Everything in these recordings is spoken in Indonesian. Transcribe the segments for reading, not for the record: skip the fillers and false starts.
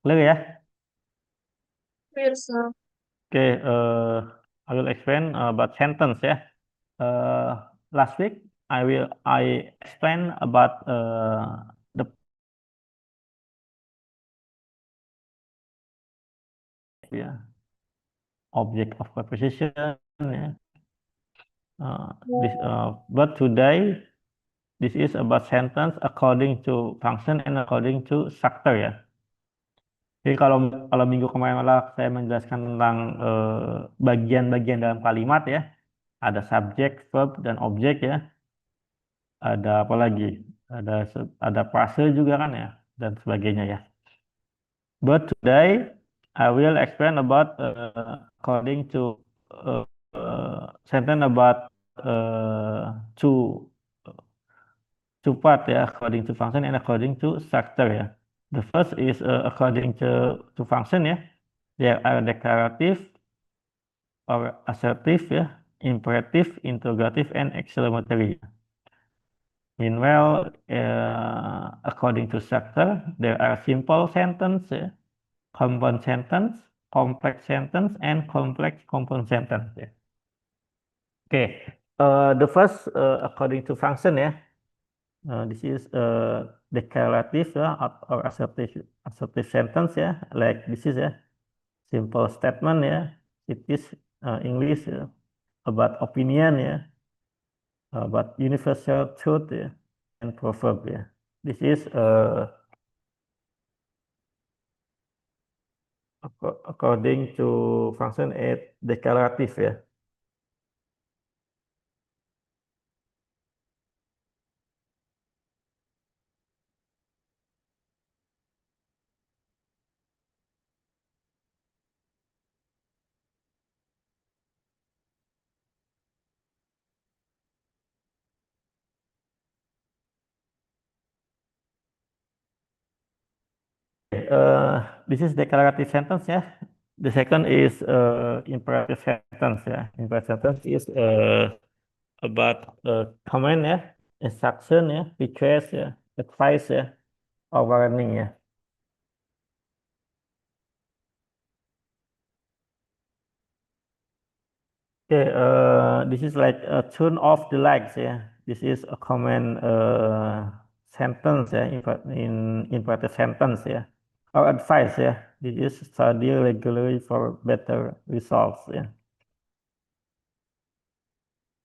Clear ya? Yes, Oke, I will explain about sentence ya. Last week I explain about the ya, object of preposition ya. But today this is about sentence according to function and according to structure ya. Jadi kalau kalau minggu kemarin malah saya menjelaskan tentang bagian-bagian dalam kalimat ya, ada subjek, verb, dan objek ya. Ada apa lagi? Ada frase juga kan ya, dan sebagainya ya. But today I will explain about according to sentence about two part ya, according to function and according to structure ya. The first is according to function ya. There are declarative or assertive ya, imperative, interrogative, and exclamatory. Meanwhile, according to structure, there are simple sentence, ya, compound sentence, complex sentence, and complex compound sentence. Ya. Okay, the first according to function ya, this is declarative ya, or assertive sentence ya, like this is ya, simple statement ya, it is English ya, about opinion ya, about universal truth ya, and proverb ya. This is according to function at declarative ya. This is declarative sentence ya. The second is imperative sentence ya. Imperative sentence is about command ya, instruction ya, request ya, advice ya, or warning ya. Okay, this is like turn off the lights ya. This is a command sentence ya, in imperative sentence ya. Or advice ya. This is study regularly for better results ya.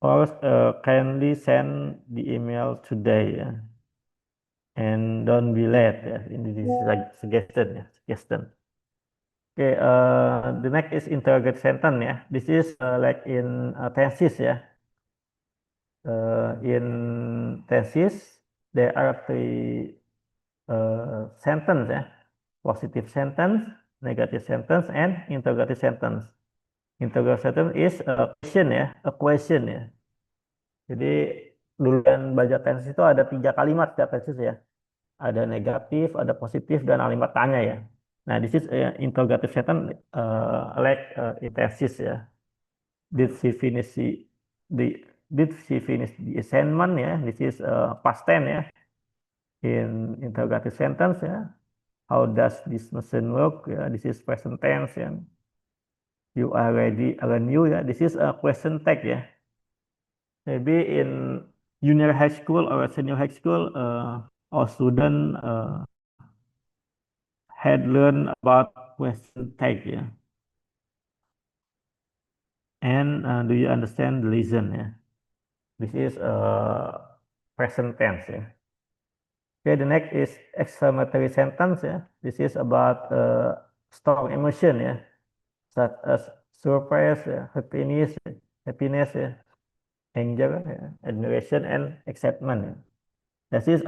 Or kindly send the email today ya. And don't be late ya. This is like suggestion ya, suggestion. Okay, the next is interrogative sentence ya. This is like in tenses ya. In thesis, there are three sentence ya, positive sentence, negative sentence, and interrogative sentence. Interrogative sentence is a question ya, a question ya. Jadi duluan baca tenses itu ada 3 kalimat ya tenses ya. Ada negatif, ada positif, dan kalimat tanya ya. Nah, this is interrogative sentence like in thesis ya. Did she finish the did she finish the assignment ya? This is past tense ya. In interrogative sentence ya. How does this machine work? Ya, this is present tense ya. You are ready, aren't you ya? This is a question tag ya. Maybe in junior high school or senior high school, our student had learned about question tag ya. And do you understand the lesson ya? This is present tense ya. Okay, the next is exclamatory sentence ya. This is about strong emotion ya, such as surprise ya, happiness ya, anger ya, admiration, and excitement ya. This is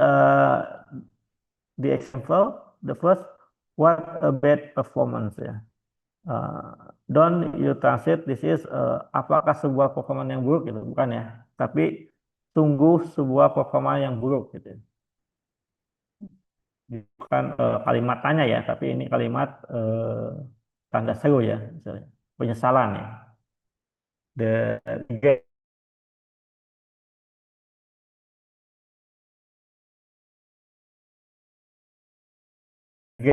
the example. The first, what a bad performance ya. Don't you translate this is apakah sebuah performa yang buruk gitu, bukan ya, tapi sungguh sebuah performa yang buruk gitu. Bukan kalimat tanya ya, tapi ini kalimat tanda seru ya, misalnya penyesalan ya. The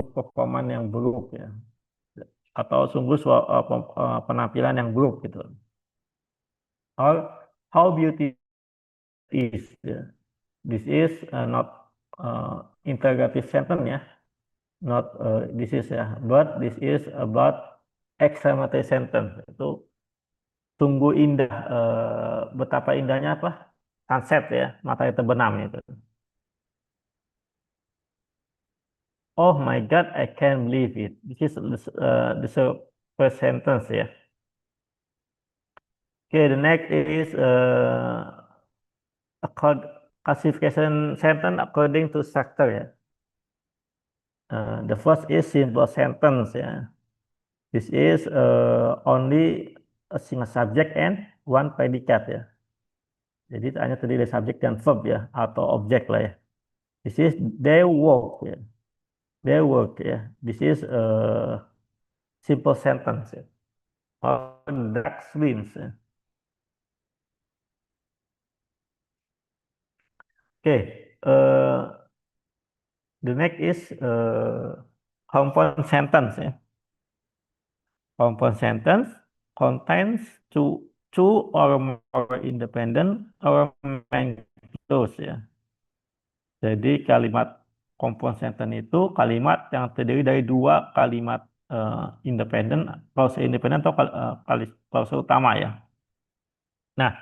performan yang buruk ya, atau sungguh penampilan yang buruk gitu. Or how beauty is ya. This is not interrogative sentence ya, not this is ya, but this is about exclamatory sentence. Itu sungguh indah, betapa indahnya apa? Sunset ya, matahari terbenam itu. Oh my God, I can't believe it. This is the first sentence ya. Okay, the next is classification sentence according to structure ya. The first is simple sentence ya. This is only a single subject and one predicate ya. Jadi hanya terdiri dari subjek dan verb ya, atau objek lah ya. This is they work ya. They work ya. This is a simple sentence ya. Or duck swims ya. Okay. The next is compound sentence ya. Compound sentence contains two or more independent or main clause ya. Jadi kalimat compound sentence itu kalimat yang terdiri dari dua kalimat independen, clause independen atau clause utama ya. Nah,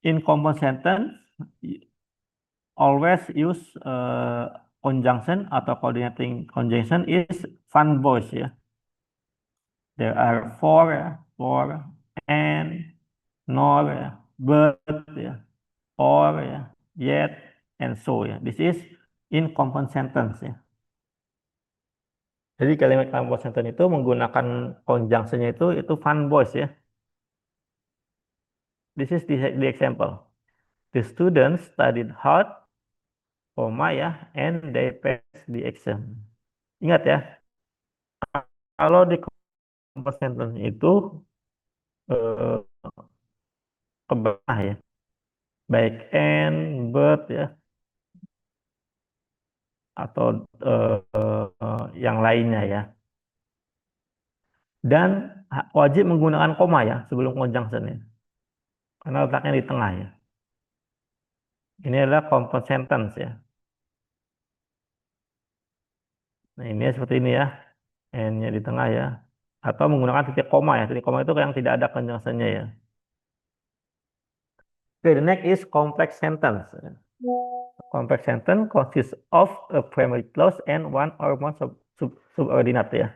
in compound sentence always use conjunction atau coordinating conjunction is fun voice ya. There are for, and, nor, but, or, yet, and so ya. This is in compound sentence ya. Jadi kalimat compound sentence itu menggunakan conjunction-nya itu fun voice ya. This is the example. The students studied hard, ya, and they passed the exam. Ingat ya, kalau di compound sentence itu eh, keberah ya, baik and, but ya, atau yang lainnya ya. Dan wajib menggunakan koma ya sebelum conjunction ya, karena letaknya di tengah ya. Ini adalah compound sentence ya. Nah ini seperti ini ya, and-nya di tengah ya. Atau menggunakan titik koma ya. Titik koma itu yang tidak ada conjunction-nya ya. Okay, the next is complex sentence. Complex sentence consists of a primary clause and one or more subordinate ya.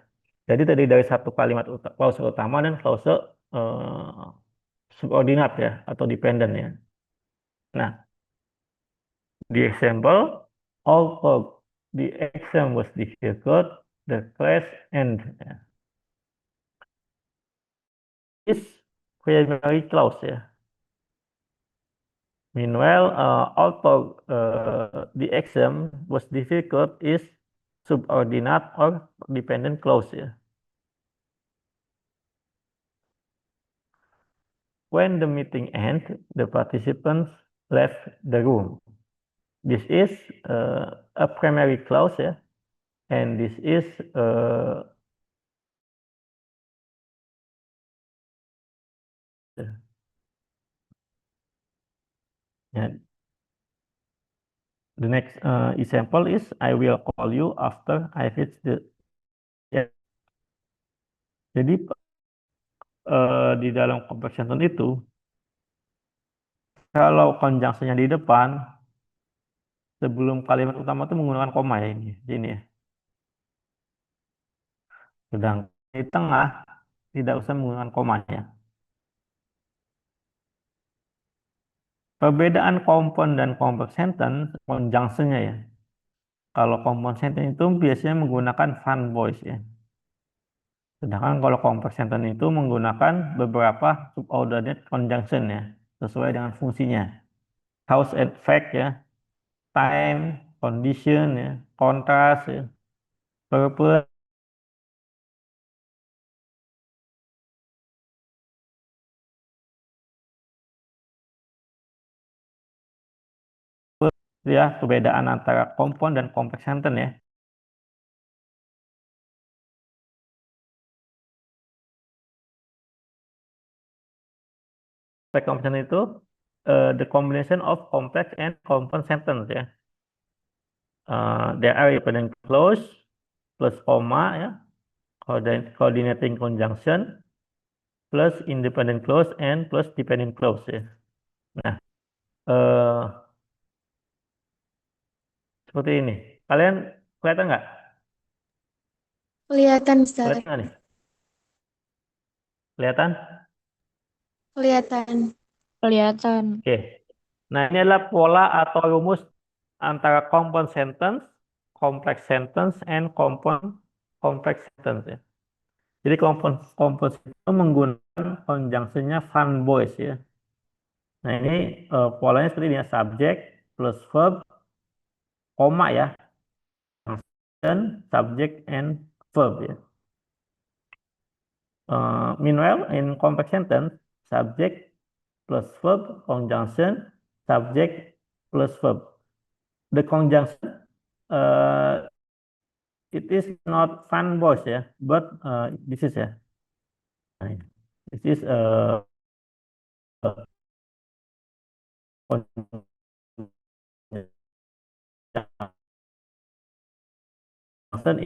Jadi terdiri dari satu kalimat clause utama dan clause subordinate ya atau dependent ya. Nah, the example, although the exam was difficult, the class end ya. Is primary clause ya. Meanwhile, although the exam was difficult is subordinate or dependent clause ya. When the meeting ended, the participants left the room. This is a primary clause ya, and this is yeah. The next example is I will call you after I reach the ya. Jadi di dalam complex sentence itu kalau conjunction-nya di depan sebelum kalimat utama itu menggunakan koma ya ini ya. Sedang di tengah tidak usah menggunakan koma ya. Perbedaan compound dan complex sentence conjunction-nya ya. Kalau compound sentence itu biasanya menggunakan fun voice ya. Sedangkan kalau complex sentence itu menggunakan beberapa subordinate conjunction ya, sesuai dengan fungsinya. Cause and effect ya, time, condition ya, contrast ya, purpose. Itu ya perbedaan antara compound dan complex sentence ya. Complex sentence itu the combination of complex and compound sentence ya. There are dependent clause plus koma ya, coordinating conjunction plus independent clause and plus dependent clause ya. Nah, eh, seperti ini. Kalian kelihatan nggak? Kelihatan, Mister. Kelihatan nggak nih? Kelihatan? Kelihatan. Kelihatan. Oke. Nah, ini adalah pola atau rumus antara compound sentence, complex sentence, and compound complex sentence ya. Jadi compound complex itu menggunakan conjunction-nya Van Boys ya. Nah, ini polanya seperti ini ya, subject plus verb, koma ya, dan subject and verb ya. Meanwhile, in complex sentence, subject plus verb, conjunction, subject plus verb. The conjunction, it is not Van Boys ya, but this is ya. Nah, this is conjunction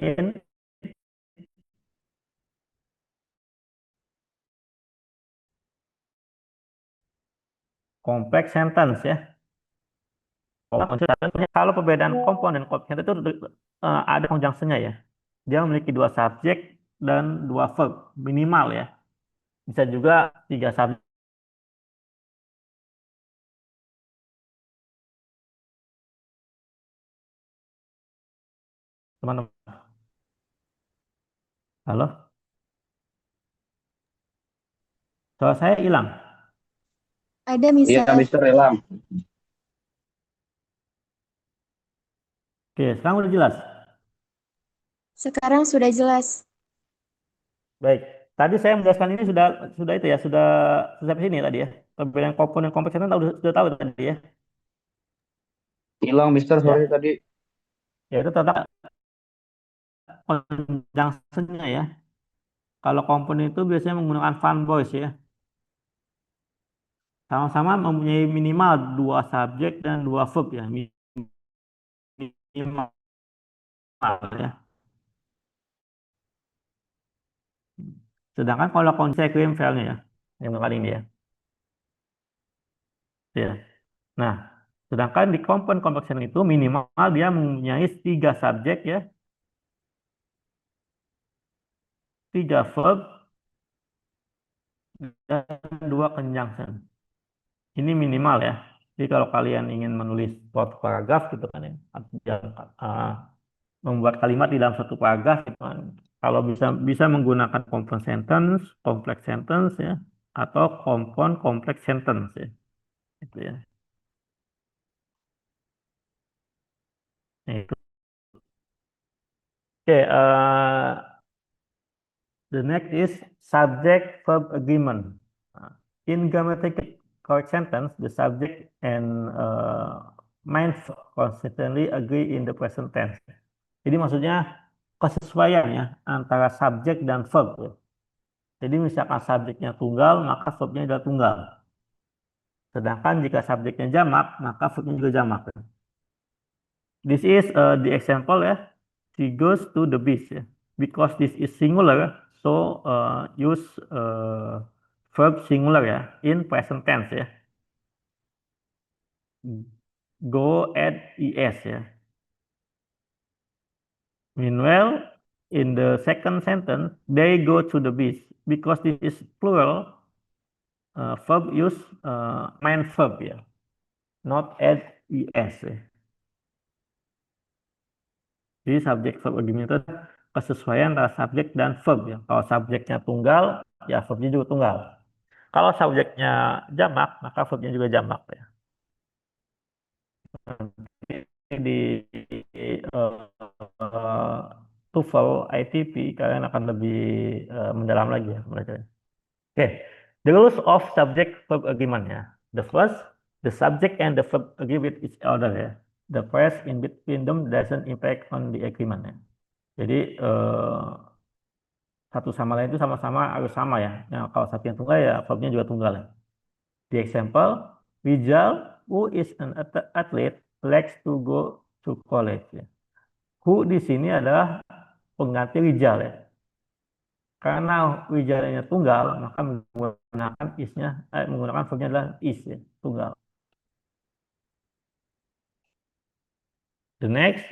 in complex sentence ya. Kalau perbedaan komponen complex sentence itu ada conjunction-nya ya. Dia memiliki dua subjek dan dua verb minimal ya. Bisa juga tiga subjek. Teman-teman. Halo, suara saya hilang. Ada, Iya, Mister. Mister Elam. Oke, sekarang udah jelas. Sekarang sudah jelas. Baik, tadi saya menjelaskan ini sudah itu ya, sudah sampai sini tadi ya. Perbedaan komponen kompleks sentence sudah tahu tadi ya. Hilang, Mister, sorry Ya, tadi. ya itu tentang conjunction-nya ya. Kalau komponen itu biasanya menggunakan Van Boys ya. Sama-sama mempunyai minimal dua subjek dan dua verb ya. Minimal ya. Sedangkan kalau consequent file-nya ya, yang kali ini ya. Ya. Nah, sedangkan di compound complex sentence itu minimal dia mempunyai tiga subjek ya, tiga verb, dan dua conjunction. Ini minimal ya. Jadi kalau kalian ingin menulis suatu paragraf gitu kan ya, uh, membuat kalimat di dalam satu paragraf gitu kan, kalau bisa bisa menggunakan compound sentence, complex sentence ya, atau compound complex sentence ya. Itu ya. Nah, itu. Oke, the next is subject-verb agreement. In grammatical correct sentence, the subject and main verb consistently agree in the present tense. Jadi maksudnya kesesuaian ya antara subjek dan verb ya. Jadi misalkan subjeknya tunggal, maka verbnya adalah tunggal. Sedangkan jika subjeknya jamak, maka verbnya juga jamak. This is the example ya. She goes to the beach ya. Because this is singular, so use verb singular ya in present tense ya. Go add es ya. Meanwhile, in the second sentence, they go to the beach. Because this is plural, verb use main verb ya, not add es ya. Jadi subjek verb agreement itu kesesuaian antara subjek dan verb ya. Kalau subjeknya tunggal, ya verbnya juga tunggal. Kalau subjeknya jamak, maka verbnya juga jamak ya. Di TOEFL, ITP, kalian akan lebih mendalam lagi ya belajar. Oke, the rules of subject verb agreement ya. The first, the subject and the verb agree with each other ya. the price in between them doesn't impact on the agreement. Ya. Jadi satu sama lain itu sama-sama harus sama ya. Nah, kalau satu yang tunggal ya verbnya juga tunggal. Ya. The example, Rizal, who is an athlete, likes to go to college. Ya. Who di sini adalah pengganti Rizal ya. Karena Rizalnya tunggal, maka menggunakan menggunakan verbnya adalah is ya, tunggal. The next,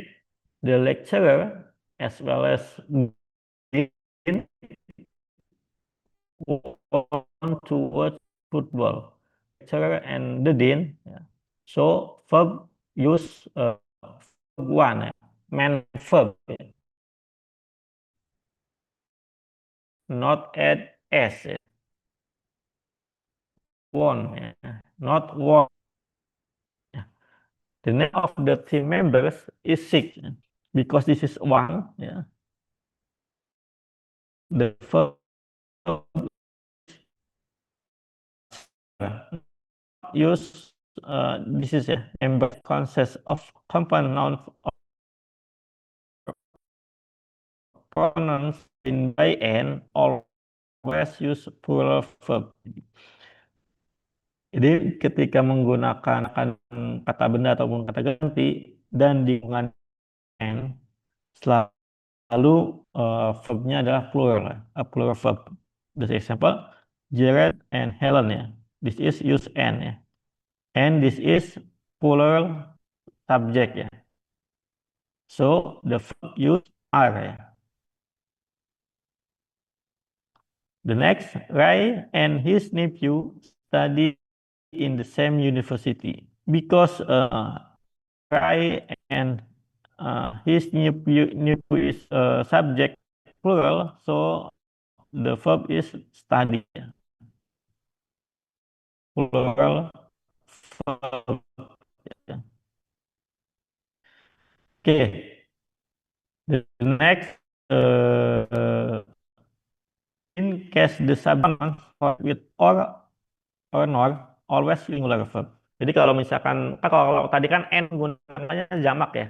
the lecturer as well as Dean want to watch football. Lecturer and the Dean. Ya. So verb use verb one, ya. Main verb, ya. Not add s, ya. Want, ya. Not want. Ya. The name of the team members is six, ya. Because this is one. Ya. The verb use this is a member consists of compound noun pronouns in by and always use plural verb. Jadi ketika menggunakan kata benda ataupun kata ganti dan dihubungkan and selalu verbnya adalah plural, plural verb. The example, Jared and Helen ya. This is use and ya. And this is plural subject ya. So the verb use are ya. The next, Ray and his nephew study in the same university because Ray and his nephew is subject plural, so the verb is study. Plural verb. Okay. The next, in case the subject with or nor, always singular verb. Jadi kalau misalkan, kalau tadi kan and menggunakannya jamak ya.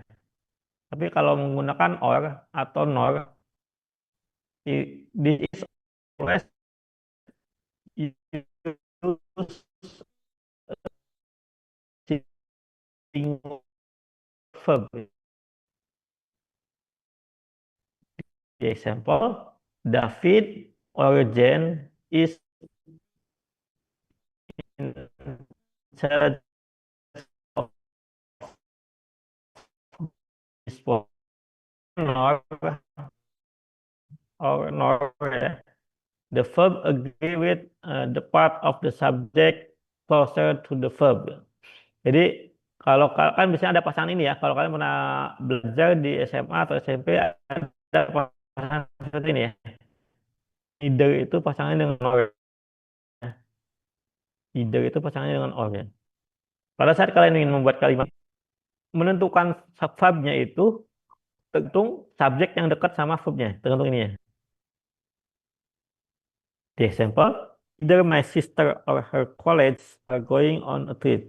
Tapi kalau menggunakan or atau nor, this is always use singular verb. The example, David or Jane is in charge of this sport. Nor or nor, the verb agree with the part of the subject closer to the verb. Jadi kalau kan biasanya ada pasangan ini ya. Kalau kalian pernah belajar di SMA atau SMP ada pasangan seperti ini ya. Either itu pasangannya dengan or. Either itu pasangannya dengan or ya. Pada saat kalian ingin membuat kalimat menentukan verbnya itu tergantung subjek yang dekat sama verbnya. Tergantung ini ya. The example, either my sister or her colleagues are going on a trip.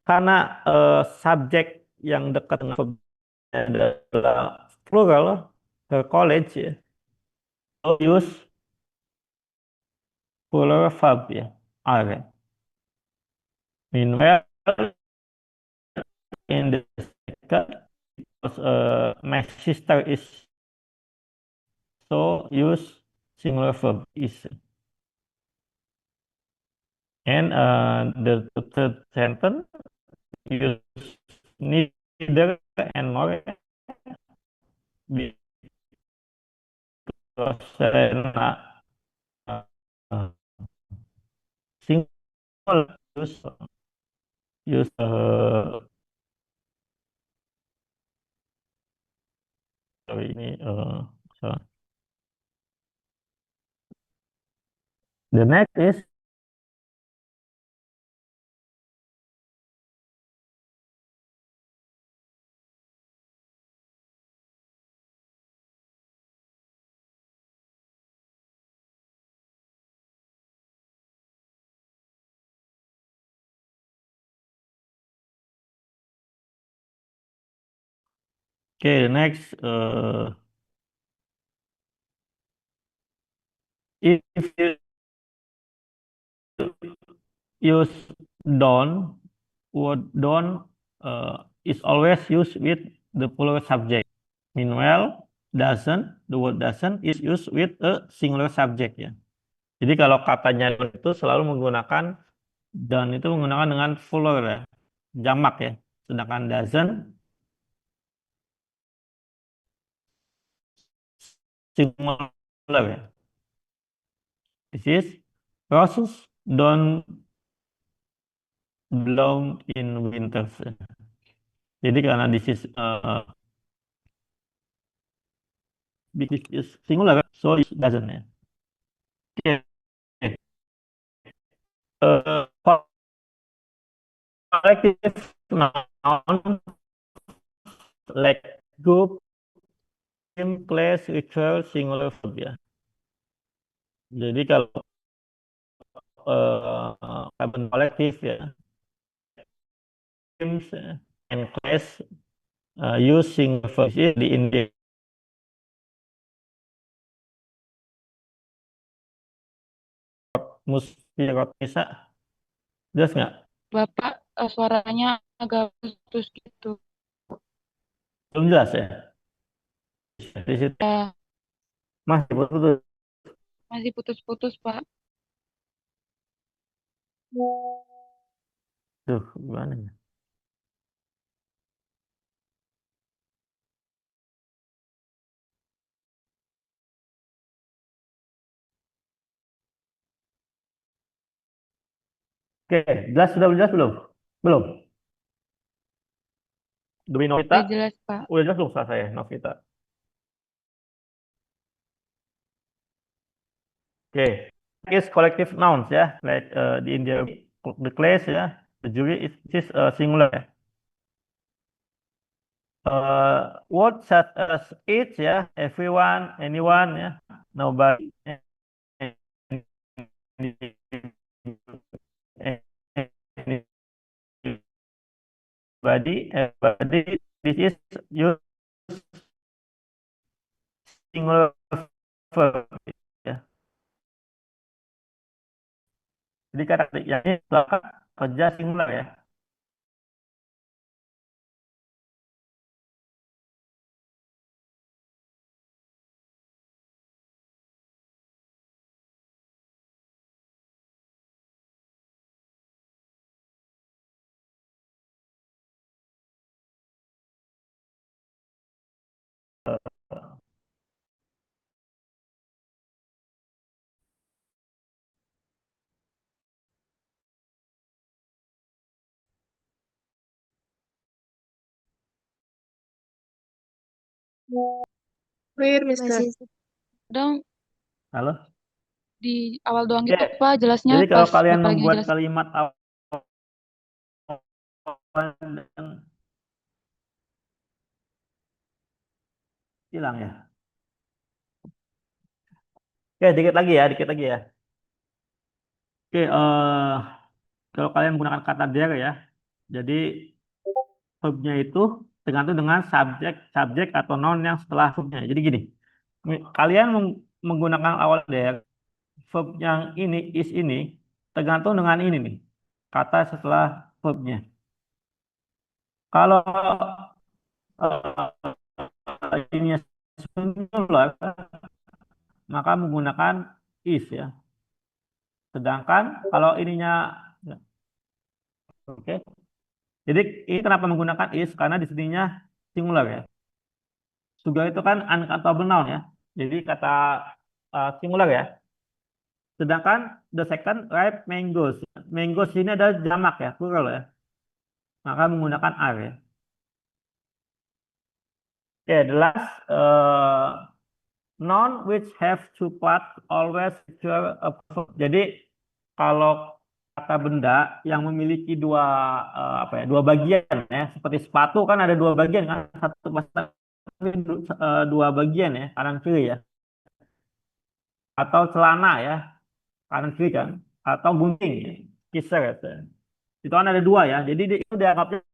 Karena subjek yang dekat dengan verb adalah plural, her college ya. So use plural verb ya, are. Meanwhile, in the second, because my sister is, so use singular verb is. And the third sentence use neither and nor because single use sorry ini salah. The next is Okay, next, if you use don't, word don't is always used with the plural subject. Meanwhile, doesn't, the word doesn't is used with a singular subject ya. Jadi kalau katanya don't itu selalu menggunakan don't itu menggunakan dengan plural ya, jamak ya. Sedangkan doesn't singular ya. This is roses don't bloom in winter. Jadi karena this is singular, so it doesn't ya. Okay. Collective noun like group, team, class, ritual, singular verb ya. Jadi kalau karbon kolektif ya, teams and class use singular verb di India. Muspirot Nisa, jelas nggak? Bapak, suaranya agak putus gitu. Belum jelas ya? Di situ Ya, masih putus. masih putus-putus, Pak. Tuh, gimana ya? Oke, jelas sudah jelas belum? Belum. Demi Novita, Udah jelas, Pak. udah jelas belum salah saya, Novita? Oke, is collective nouns ya, like di India the class ya, the jury is singular ya. Word such as each ya, everyone, anyone ya, nobody, everybody, this is use singular verb ya. Jadi kata yang ini melakukan kerja singular ya. Clear, Mister. Masih Dong, Halo. di awal doang Oke. gitu, Pak. Jelasnya Jadi kalau pas kalian Bapak lagi membuat ngejelas. kalimat yang hilang ya. Oke, dikit lagi ya, dikit lagi ya. Oke, kalau kalian menggunakan kata there ya, jadi verbnya itu tergantung dengan subjek atau noun yang setelah verbnya. Jadi gini, kalian menggunakan awal there, verb yang ini is ini tergantung dengan ini nih, kata setelah verbnya. Kalau ini singular, maka menggunakan is ya. Sedangkan kalau ininya, oke. Jadi ini kenapa menggunakan is? Karena di sininya singular ya. Sugar itu kan uncountable noun ya. Jadi kata singular ya. Sedangkan the second ripe mangoes. Mangoes ini adalah jamak ya, plural ya. Maka menggunakan are ya. Oke, the last noun which have two parts always feature a verb. Jadi kalau kata benda yang memiliki dua bagian ya, seperti sepatu kan ada dua bagian kan, satu pasang dua bagian ya, kanan kiri ya, atau celana ya, kanan kiri kan, atau gunting ya, kisar ya. Itu kan ada dua ya, jadi itu dianggapnya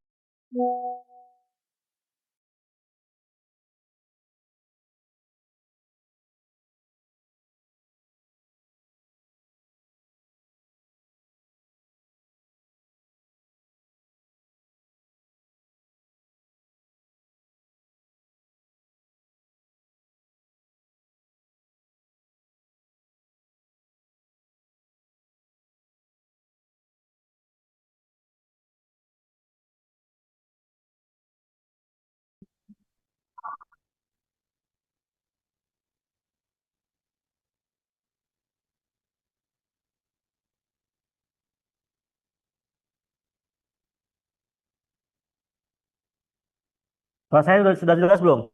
Kalau saya sudah jelas belum,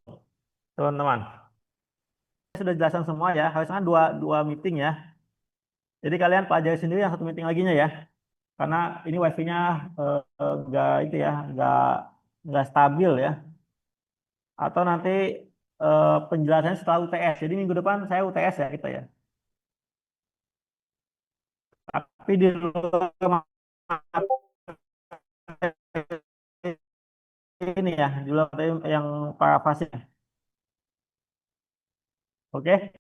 teman-teman? Saya sudah jelasan semua ya. Harusnya kan dua meeting ya. Jadi kalian pelajari sendiri yang satu meeting laginya ya. Karena ini wifi-nya nggak itu ya, nggak stabil ya. Atau nanti penjelasannya setelah UTS. Jadi minggu depan saya UTS ya kita ya. Tapi di luar ini ya, di luar yang para pasien. Oke,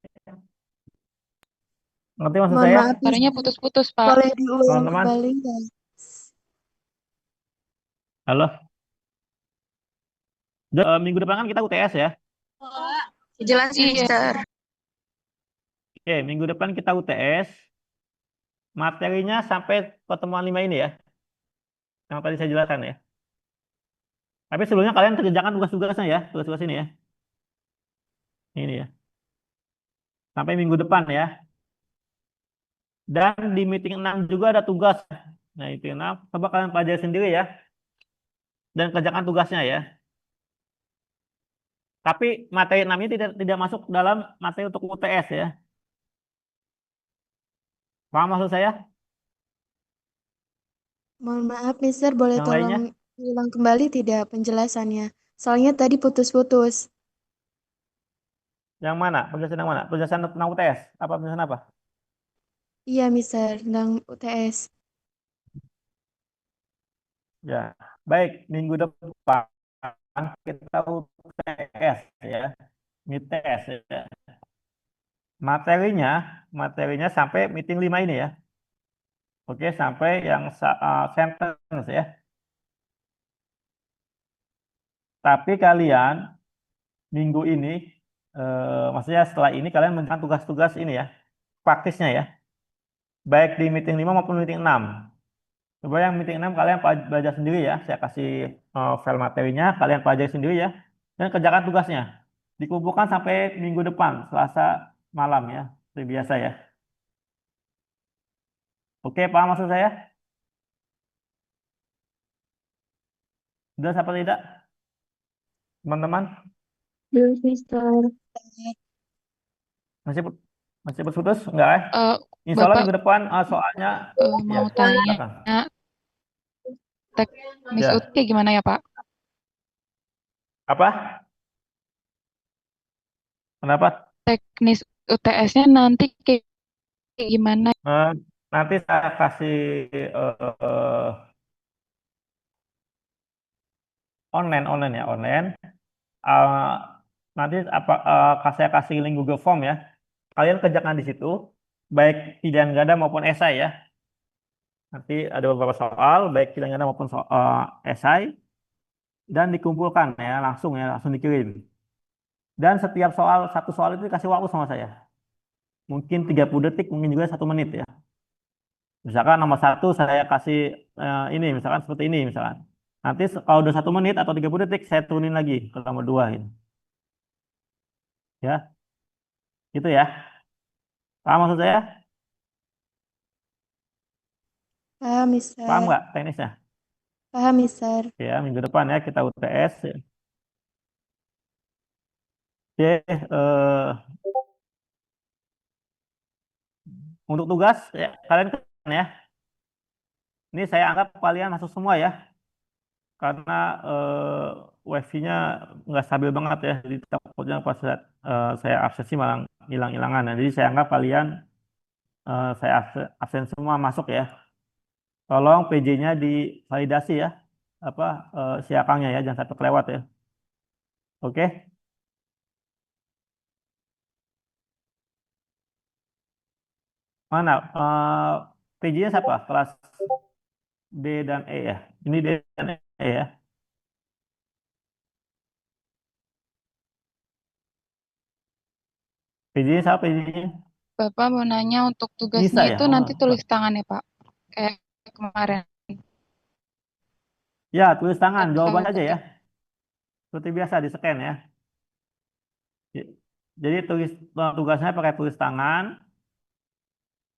ngerti maksud Mohon saya, maaf, Suaranya Mister. putus-putus, Pak. Boleh diulang teman-teman? kembali nggak? Halo, minggu depan kan kita UTS ya. Jelas, Iya. Mister. Oke, minggu depan kita UTS. Materinya sampai pertemuan 5 ini ya, yang tadi saya jelaskan ya. Tapi sebelumnya kalian kerjakan tugas-tugasnya ya, tugas-tugas ini ya. Ini ya. Sampai minggu depan ya. Dan di meeting 6 juga ada tugas. Nah, itu 6. Coba kalian pelajari sendiri ya. Dan kerjakan tugasnya ya. Tapi materi 6 ini tidak masuk dalam materi untuk UTS ya. Paham maksud saya? Mohon maaf, Mister. Boleh Yang tolong lainnya? ulang kembali tidak penjelasannya? Soalnya tadi putus-putus. Yang mana? Penjelasan yang mana? Penjelasan tentang UTS? Apa penjelasan apa? Iya, Mister. Tentang UTS. Ya, baik. Minggu depan kita UTS ya. MITES ya. Materinya sampai meeting 5 ini ya. Oke, sampai yang sentence ya. Tapi kalian minggu ini, maksudnya setelah ini kalian mengerjakan tugas-tugas ini ya, praktisnya ya. Baik di meeting 5 maupun meeting 6. Coba yang meeting 6 kalian belajar sendiri ya. Saya kasih file materinya, kalian pelajari sendiri ya. Dan kerjakan tugasnya. Dikumpulkan sampai minggu depan, Selasa malam ya. Seperti biasa ya. Oke, paham maksud saya? Sudah apa tidak, teman-teman? Yes, Mister. Masih masih putus? Enggak ya? Eh, Insya Allah Bapak minggu depan soalnya ya, mau tanya silakan. teknis Ya. UT gimana ya, Pak? Apa? Kenapa? Teknis UTS-nya nanti kayak gimana? Eh, nanti saya kasih eh, online ya, online. Eh, nanti saya kasih link Google Form ya. Kalian kerjakan di situ, baik pilihan ganda maupun esai ya. Nanti ada beberapa soal, baik pilihan ganda maupun esai, dan dikumpulkan ya, langsung dikirim. Dan setiap satu soal itu dikasih waktu sama saya. Mungkin 30 detik, mungkin juga 1 menit ya. Misalkan nomor 1 saya kasih ini, misalkan seperti ini misalkan. Nanti kalau udah 1 menit atau 30 detik, saya turunin lagi ke nomor 2 ini. Ya, gitu ya. Paham maksud saya? Paham, Paham Mister. nggak teknisnya? Paham, Mister. Ya, minggu depan ya kita UTS. Oke, untuk tugas ya, kalian kan ya. Ini saya anggap kalian masuk semua ya, karena wifi-nya nggak stabil banget ya. Jadi takutnya pas saya absensi malah hilang-hilangan. Nah, jadi saya anggap kalian saya absen semua masuk ya. Tolong PJ-nya divalidasi ya, apa si akangnya ya, jangan sampai kelewat ya. Oke, mana PJ-nya siapa? Kelas D dan E ya. Ini D dan E ya. PJ-nya siapa PJ-nya? Bapak mau nanya untuk Nisa tugasnya ya? itu Oh, nanti bukan. tulis tangan ya, Pak? Kayak kemarin. Ya, tulis tangan, Atau jawabannya aja ya. ketik. Seperti biasa di scan ya. Jadi tugasnya pakai tulis tangan,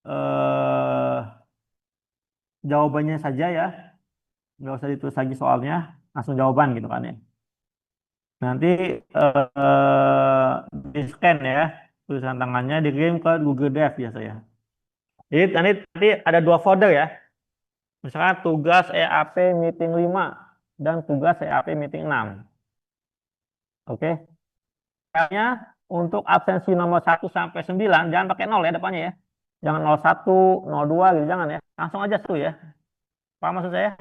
eh, jawabannya saja ya, nggak usah ditulis lagi soalnya, langsung jawaban gitu kan ya. Nanti di scan ya, tulisan tangannya dikirim ke Google Drive biasanya. Jadi nanti ada dua folder ya. Misalkan tugas EAP meeting 5 dan tugas EAP meeting 6. Oke. Caranya untuk absensi nomor 1 sampai 9 jangan pakai 0 ya depannya ya. Jangan 01, 02 gitu jangan ya. Langsung aja 1 ya. Paham maksud saya?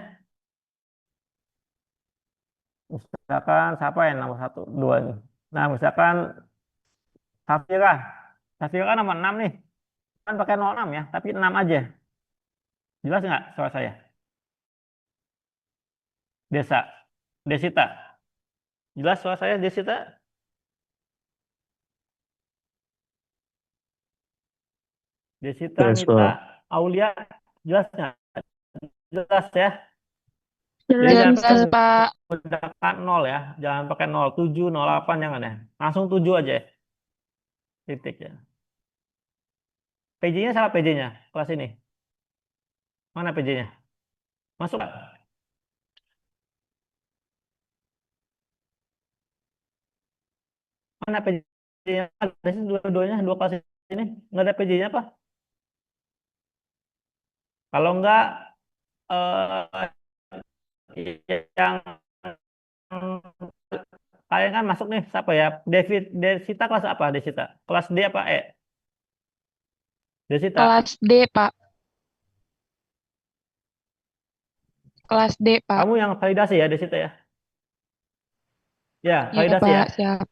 Misalkan siapa yang nomor 1, 2 ini. Nah, misalkan Safira. Safira kan nomor 6 nih. Kan pakai 06 ya, tapi 6 aja. Jelas nggak suara saya? Desa. Desita. Jelas suara saya, Desita? Desita, Yes, Nita, Pak. Aulia. Jelas nggak? Jelas ya. Jadi Jelas, jangan Jelas, Mister. Pak. menggunakan 0 ya. Jangan pakai 0, 7, 08 jangan ya. Langsung 7 aja ya. Titik ya. PJ-nya salah PJ-nya. Kelas ini. Mana PJ-nya? Masuk nggak? Mana PJ-nya? Ada sih dua-duanya, dua kelas ini. Nggak ada PJ-nya apa? Kalau nggak, eh, yang kalian kan masuk nih, siapa ya? David, Desita kelas apa? Desita? Kelas D apa E? Desita. Kelas D, Pak. Kelas D, Pak. Kamu yang validasi ya, Desita ya? Ya, Iya, validasi ya. Pak. Siap.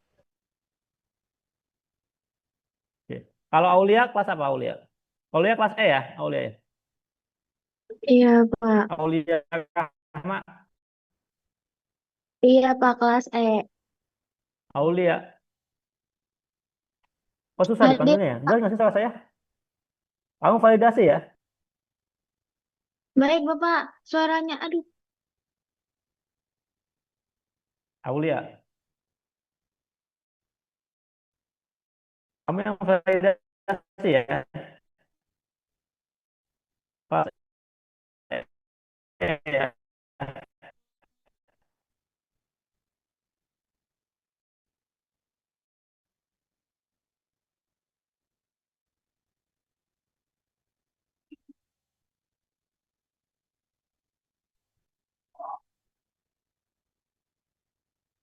Oke. Kalau Aulia kelas apa Aulia? Aulia kelas E ya, Aulia ya. Iya, Pak. Aulia Rahma, Iya, Pak, kelas E. Aulia. Oh susah Adik, dipanggilnya ya. Pak. Jelas nggak sih salah saya? Kamu validasi ya, Baik, Bapak. Suaranya, aduh. Aulia. Kamu yang validasi ya. Kelas E ya.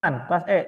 Kan, kelas E.